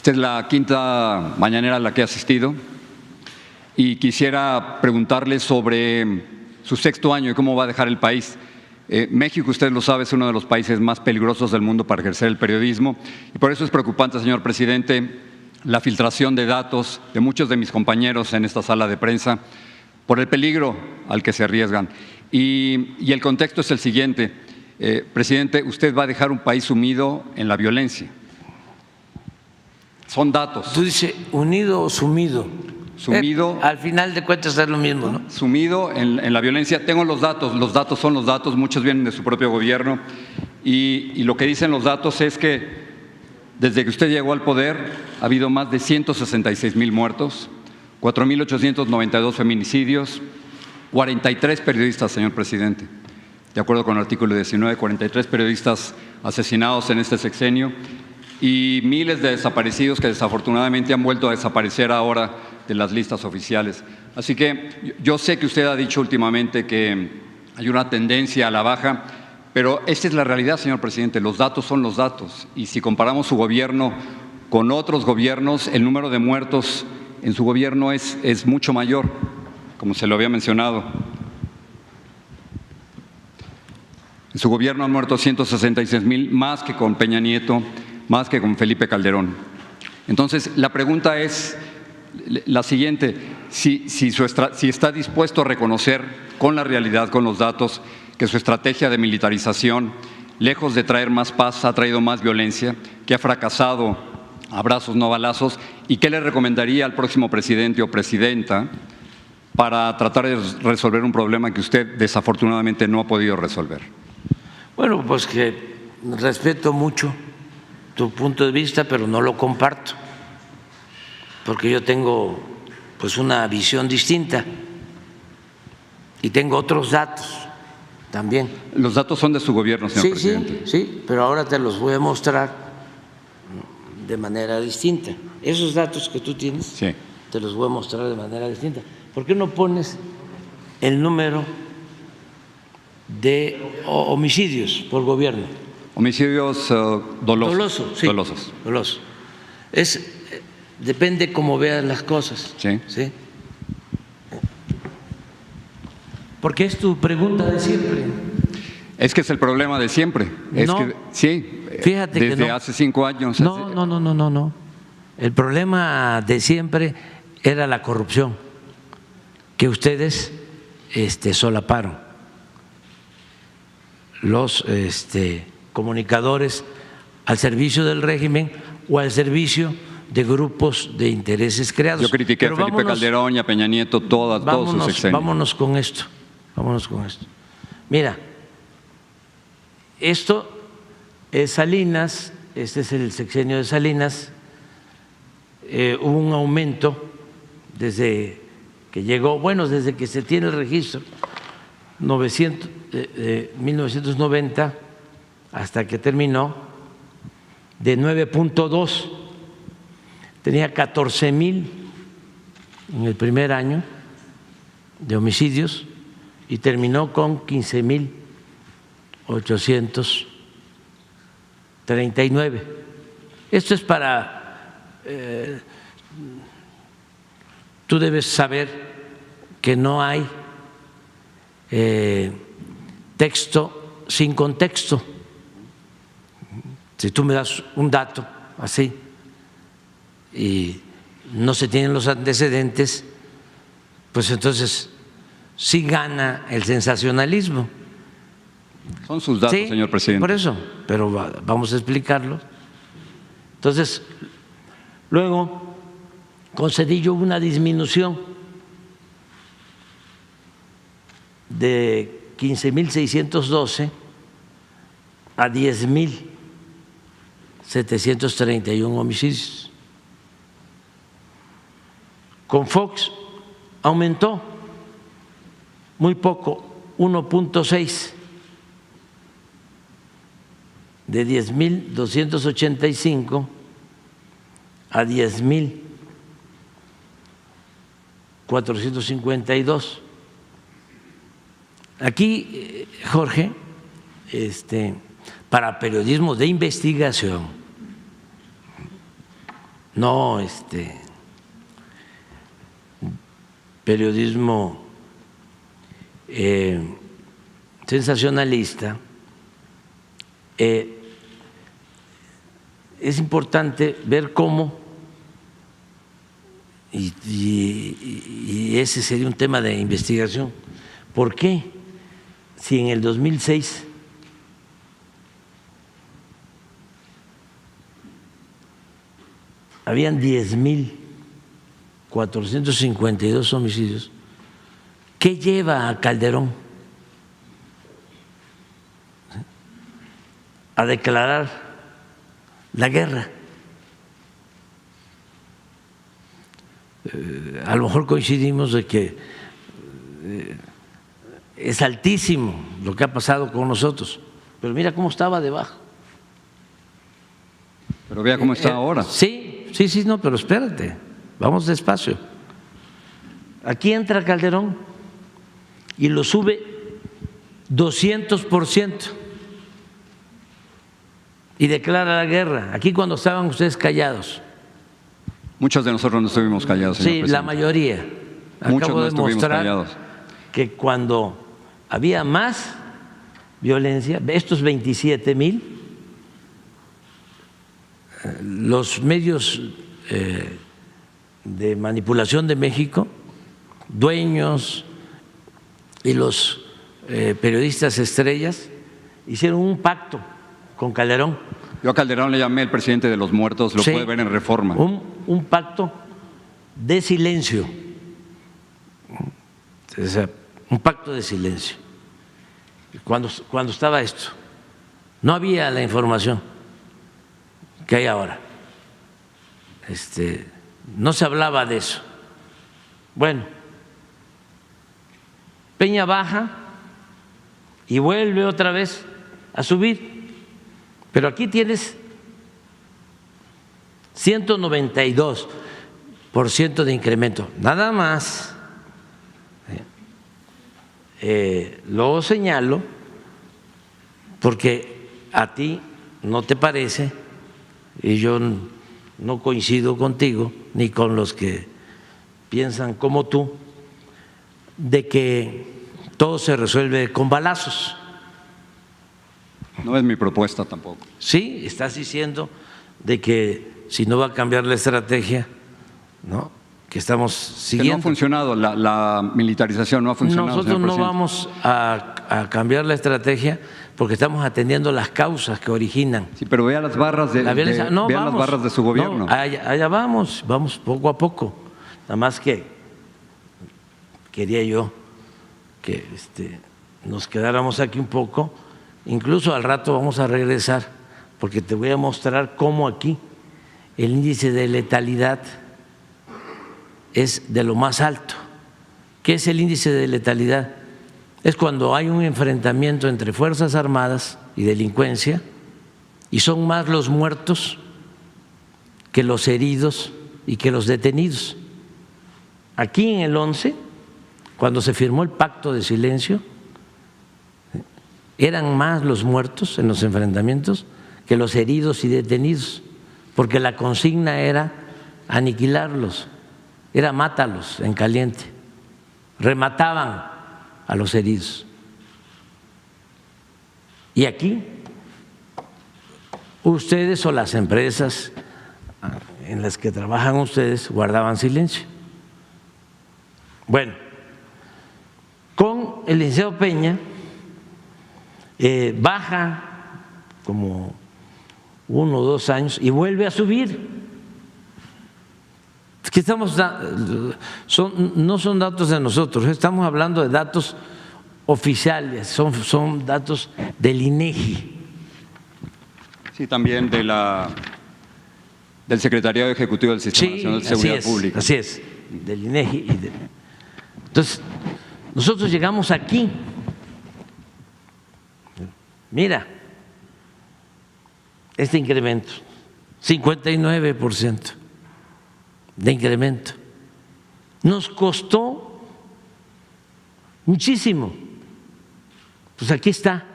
Esta es la quinta mañanera a la que he asistido y quisiera preguntarle sobre su sexto año y cómo va a dejar el país. México, usted lo sabe, es uno de los países más peligrosos del mundo para ejercer el periodismo y por eso es preocupante, señor presidente, la filtración de datos de muchos de mis compañeros en esta sala de prensa por el peligro al que se arriesgan. Y el contexto es el siguiente. Presidente, usted va a dejar un país sumido en la violencia. Son datos. Tú dices unido o sumido. Sumido. Al final de cuentas es lo mismo, ¿no? Sumido en la violencia. Tengo los datos son los datos, muchos vienen de su propio gobierno y lo que dicen los datos es que desde que usted llegó al poder ha habido más de 166,000 muertos, 4,892 feminicidios, 43 periodistas, señor presidente. De acuerdo con el artículo 19, 43 periodistas asesinados en este sexenio y miles de desaparecidos que desafortunadamente han vuelto a desaparecer ahora de las listas oficiales. Así que yo sé que usted ha dicho últimamente que hay una tendencia a la baja, pero esta es la realidad, señor presidente. Los datos son los datos y si comparamos su gobierno con otros gobiernos, el número de muertos en su gobierno es mucho mayor, como se lo había mencionado. En su gobierno han muerto 166,000, más que con Peña Nieto, más que con Felipe Calderón. Entonces, la pregunta es la siguiente, si está dispuesto a reconocer con la realidad, con los datos, que su estrategia de militarización, lejos de traer más paz, ha traído más violencia, que ha fracasado abrazos no balazos, y qué le recomendaría al próximo presidente o presidenta para tratar de resolver un problema que usted desafortunadamente no ha podido resolver. Bueno, pues que respeto mucho tu punto de vista, pero no lo comparto, porque yo tengo pues una visión distinta y tengo otros datos también. Los datos son de su gobierno, señor presidente. Sí, pero ahora te los voy a mostrar de manera distinta. Esos datos que tú tienes, sí, te los voy a mostrar de manera distinta. ¿Por qué no pones el número de homicidios por gobierno? Homicidios dolosos. Sí, doloso. Depende cómo vean las cosas. Sí. Porque es tu pregunta de siempre. Es que es el problema de siempre. Sí, fíjate desde que no. Hace 5 años. No. El problema de siempre era la corrupción que ustedes solaparon. Los comunicadores al servicio del régimen o al servicio de grupos de intereses creados. Yo critiqué a Felipe Calderón y a Peña Nieto todos sus sexenios. Vámonos con esto. Mira, esto es Salinas, este es el sexenio de Salinas. Hubo un aumento desde que llegó, desde que se tiene el registro, 1990 hasta que terminó, de 9.2, tenía 14,000 en el primer año de homicidios y terminó con 15,839. Esto es para, tú debes saber que no hay texto sin contexto. Si tú me das un dato así y no se tienen los antecedentes, pues entonces sí gana el sensacionalismo. Son sus datos, sí, señor presidente. Por eso, pero vamos a explicarlo. Entonces, luego con Zedillo hubo una disminución de 15,612 a 10,731 homicidios. Con Fox aumentó muy poco, 1.6, de 10,285 a 10,452. Aquí, Jorge, para periodismo de investigación, no periodismo sensacionalista, es importante ver cómo, y ese sería un tema de investigación, ¿por qué si en el 2006 habían 10,452 homicidios, qué lleva a Calderón a declarar la guerra? A lo mejor coincidimos de que es altísimo lo que ha pasado con nosotros, pero mira cómo estaba debajo. Pero vea cómo está ahora. Sí, no, pero espérate, vamos despacio. Aquí entra Calderón y lo sube 200% y declara la guerra. Aquí cuando estaban ustedes callados. Muchos de nosotros no estuvimos callados, señor presidente. La mayoría. Muchos Acabo no de estuvimos mostrar callados. que cuando había más violencia, estos 27,000, los medios de manipulación de México, dueños y los periodistas estrellas hicieron un pacto con Calderón. Yo a Calderón le llamé el presidente de los muertos, lo puede ver en Reforma. Un pacto de silencio, o sea, un pacto de silencio. Cuando estaba esto, no había la información que hay ahora. No se hablaba de eso. Bueno, Peña baja y vuelve otra vez a subir, pero aquí tienes 192% de incremento, nada más. Lo señalo porque a ti no te parece, y yo no coincido contigo ni con los que piensan como tú, de que todo se resuelve con balazos. No es mi propuesta tampoco. Sí, estás diciendo de que si no va a cambiar la estrategia, ¿no?, que estamos siguiendo. Que no ha funcionado, la militarización no ha funcionado. Nosotros no vamos a cambiar la estrategia porque estamos atendiendo las causas que originan. Sí, pero vea las barras de, la violencia. No, vean las barras de su gobierno. No, allá vamos poco a poco. Nada más que quería yo que nos quedáramos aquí un poco. Incluso al rato vamos a regresar porque te voy a mostrar cómo aquí el índice de letalidad es de lo más alto. ¿Qué es el índice de letalidad? Es cuando hay un enfrentamiento entre Fuerzas Armadas y delincuencia y son más los muertos que los heridos y que los detenidos. Aquí en el 11, cuando se firmó el pacto de silencio, eran más los muertos en los enfrentamientos que los heridos y detenidos, porque la consigna era aniquilarlos, era mátalos en caliente, remataban a los heridos. Y aquí ustedes o las empresas en las que trabajan ustedes guardaban silencio. Bueno, con el licenciado Peña baja como 1 o 2 años y vuelve a subir. Es que no son datos de nosotros, estamos hablando de datos oficiales, son datos del INEGI. Sí, también del Secretariado Ejecutivo del Sistema Nacional de Seguridad Pública. Así es, del INEGI. Entonces, nosotros llegamos aquí. Mira, este incremento, 59% de incremento. Nos costó muchísimo. Pues aquí está,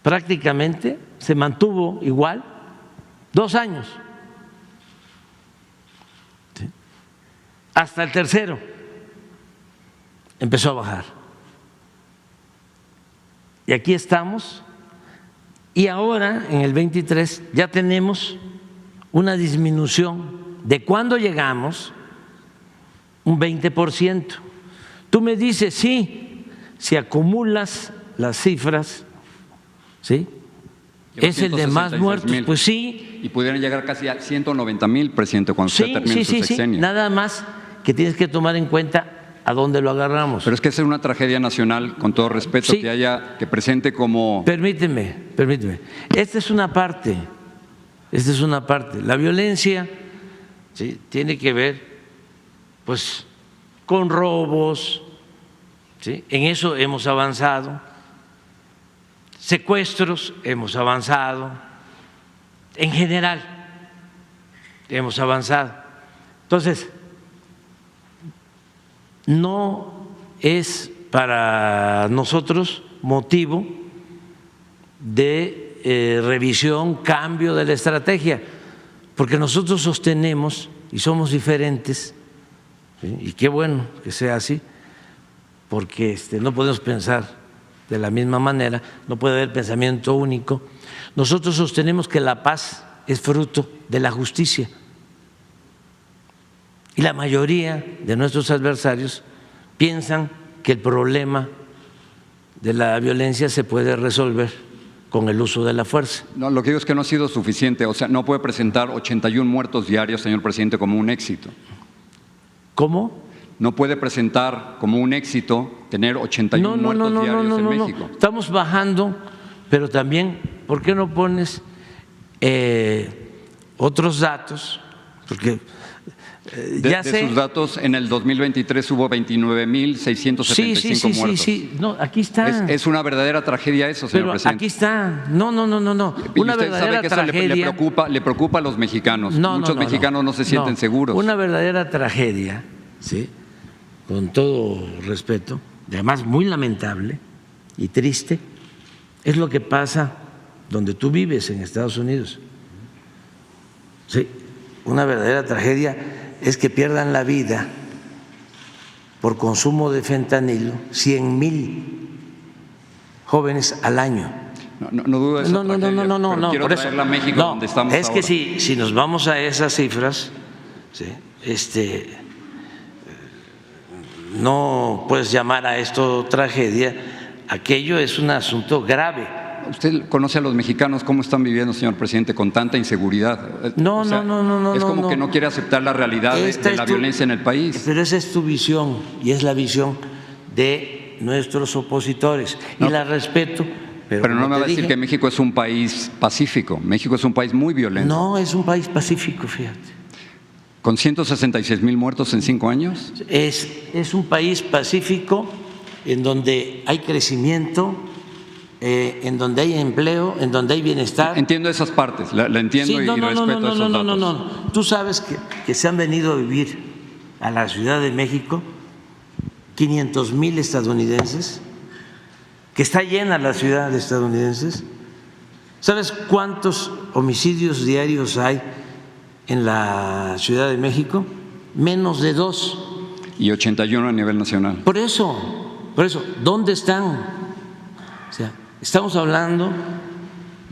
prácticamente se mantuvo igual 2 años. hasta el tercero empezó a bajar. Y aquí estamos, y ahora en el 23 ya tenemos una disminución de cuando llegamos, un 20%. Tú me dices, sí, si acumulas las cifras, ¿sí? Es el de más muertos, pues sí. Y pudieran llegar casi a 190,000, presidente, cuando usted termine su sexenio. Nada más que tienes que tomar en cuenta a dónde lo agarramos. Pero es que es una tragedia nacional, con todo respeto, sí, que presente como… Permíteme. Esta es una parte. La violencia, ¿sí?, tiene que ver, pues, con robos, ¿sí? En eso hemos avanzado. Secuestros, hemos avanzado. En general, hemos avanzado. Entonces, no es para nosotros motivo de revisión, cambio de la estrategia, porque nosotros sostenemos y somos diferentes, ¿sí? Y qué bueno que sea así, porque no podemos pensar de la misma manera, no puede haber pensamiento único. Nosotros sostenemos que la paz es fruto de la justicia. Y la mayoría de nuestros adversarios piensan que el problema de la violencia se puede resolver con el uso de la fuerza. No, lo que digo es que no ha sido suficiente. O sea, no puede presentar 81 muertos diarios, señor presidente, como un éxito. ¿Cómo? No puede presentar como un éxito tener 81 muertos diarios en México. Estamos bajando, pero también, ¿por qué no pones otros datos? Porque… De sus datos, en el 2023 hubo 29,675 muertos. Sí. No, aquí está. Es una verdadera tragedia eso, señor presidente. Aquí está. No. Y Una usted verdadera sabe que tragedia. Eso le preocupa a los mexicanos. Muchos mexicanos no se sienten seguros. Una verdadera tragedia, ¿sí?, con todo respeto, además muy lamentable y triste, es lo que pasa donde tú vives, en Estados Unidos. Sí, una verdadera tragedia es que pierdan la vida por consumo de fentanilo 100,000 jóvenes al año. No dudo de esa tragedia, pero quiero por eso, traerla a México, donde estamos es ahora. que si nos vamos a esas cifras, ¿sí?, no puedes llamar a esto tragedia, aquello es un asunto grave. ¿Usted conoce a los mexicanos cómo están viviendo, señor presidente, con tanta inseguridad? No. Es como que no quiere aceptar la realidad de la violencia en el país. Pero esa es tu visión y es la visión de nuestros opositores. Y la respeto. Pero no me va a decir que México es un país pacífico. México es un país muy violento. No, es un país pacífico, fíjate. ¿Con 166,000 muertos en 5 años? Es un país pacífico en donde hay crecimiento, en donde hay empleo, en donde hay bienestar. Entiendo esas partes, la entiendo y respeto esos datos. No. Tú sabes que se han venido a vivir a la Ciudad de México 500,000 estadounidenses, que está llena la ciudad de estadounidenses. ¿Sabes cuántos homicidios diarios hay en la Ciudad de México? Menos de 2. Y 81 a nivel nacional. Por eso, ¿dónde están? O sea, estamos hablando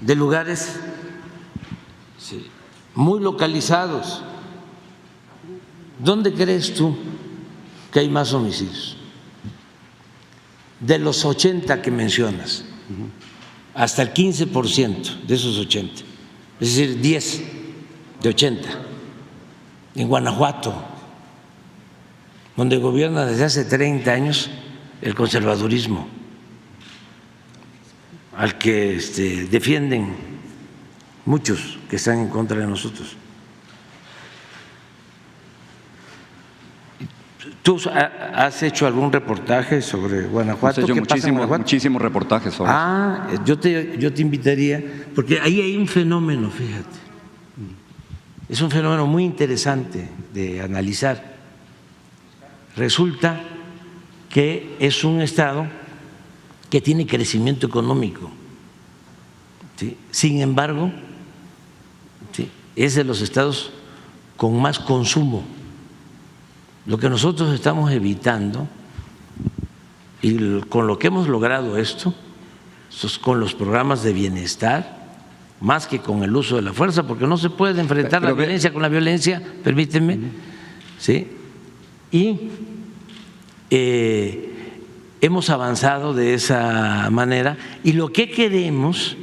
de lugares muy localizados. ¿Dónde crees tú que hay más homicidios? De los 80 que mencionas, hasta el 15% de esos 80, es decir, 10 de 80, en Guanajuato, donde gobierna desde hace 30 años el conservadurismo, al que defienden muchos que están en contra de nosotros. ¿Tú has hecho algún reportaje sobre Guanajuato? ¿Qué pasa en Guanajuato? Muchísimos reportajes sobre eso. Yo te invitaría, porque ahí hay un fenómeno, fíjate. Es un fenómeno muy interesante de analizar. Resulta que es un estado que tiene crecimiento económico, ¿sí? Sin embargo, ¿sí?, es de los estados con más consumo. lo que nosotros estamos evitando y con lo que hemos logrado esto, es con los programas de bienestar, más que con el uso de la fuerza, porque no se puede enfrentar la violencia con la violencia, permíteme, ¿sí? Y hemos avanzado de esa manera y lo que queremos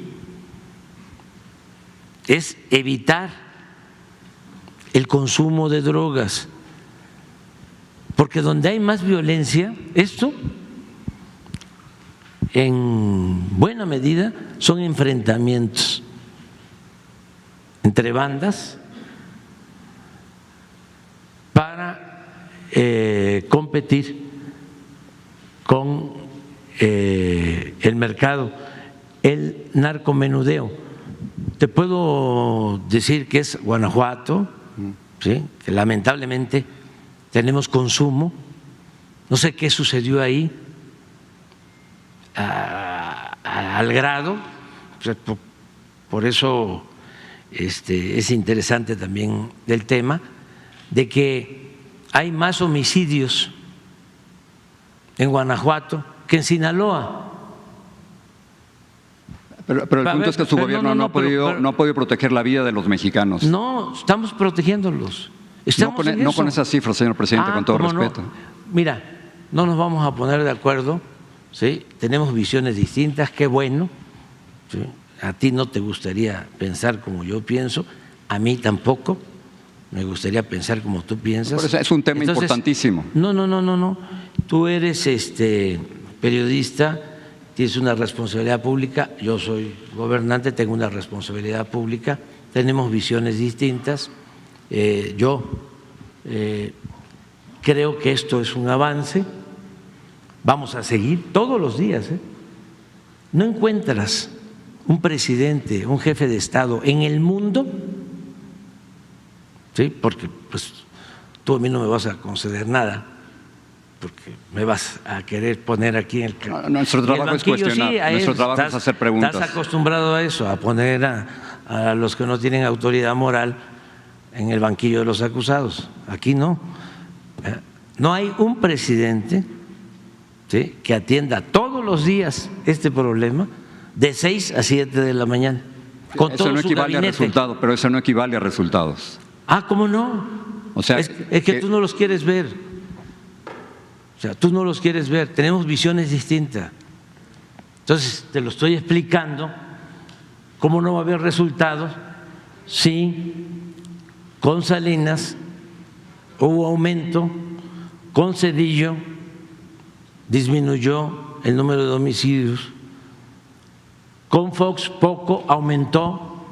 es evitar el consumo de drogas, porque donde hay más violencia, esto en buena medida son enfrentamientos entre bandas para competir con el mercado, el narcomenudeo. Te puedo decir que es Guanajuato, ¿sí? Que lamentablemente tenemos consumo, no sé qué sucedió ahí, al grado, por eso es interesante también el tema de que hay más homicidios en Guanajuato que en Sinaloa. Pero el punto es que su gobierno no ha podido proteger la vida de los mexicanos. No, estamos protegiéndolos. No con esas cifras, señor presidente, con todo respeto. No. Mira, no nos vamos a poner de acuerdo, ¿sí? Tenemos visiones distintas, qué bueno, ¿sí? A ti no te gustaría pensar como yo pienso, a mí tampoco me gustaría pensar como tú piensas. Por eso es un tema importantísimo. No. Tú eres periodista, tienes una responsabilidad pública, yo soy gobernante, tengo una responsabilidad pública, tenemos visiones distintas. Yo creo que esto es un avance, vamos a seguir todos los días. No encuentras un presidente, un jefe de Estado en el mundo, ¿sí? Porque pues tú a mí no me vas a conceder nada, porque me vas a querer poner aquí en el nuestro trabajo es cuestionar, sí, nuestro trabajo es hacer preguntas. Estás acostumbrado a eso, a poner a los que no tienen autoridad moral en el banquillo de los acusados. Aquí no. No hay un presidente, ¿sí?, que atienda todos los días este problema de 6 a 7 de la mañana. Con eso todo no su equivale a gabinete. resultados, pero eso no equivale a resultados. ¿Cómo no? O sea, es que tú no los quieres ver. O sea, tú no los quieres ver. Tenemos visiones distintas. Entonces, te lo estoy explicando. ¿Cómo no va a haber resultados si con Salinas hubo aumento, con Zedillo disminuyó el número de homicidios, con Fox poco aumentó,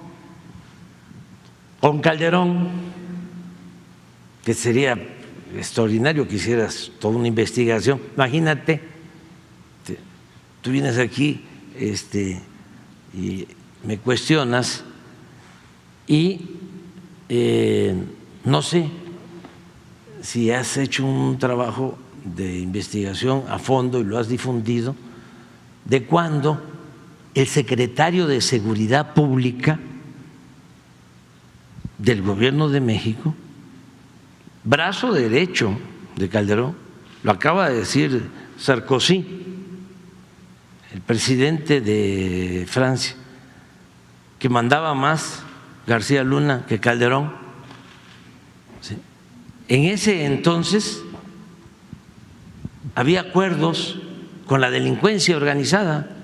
con Calderón, que sería extraordinario que hicieras toda una investigación? Imagínate, tú vienes aquí y me cuestionas y no sé si has hecho un trabajo de investigación a fondo y lo has difundido, de cuando el secretario de Seguridad Pública del Gobierno de México, brazo derecho de Calderón, lo acaba de decir Sarkozy, el presidente de Francia, que mandaba más García Luna que Calderón. ¿Sí? En ese entonces había acuerdos con la delincuencia organizada.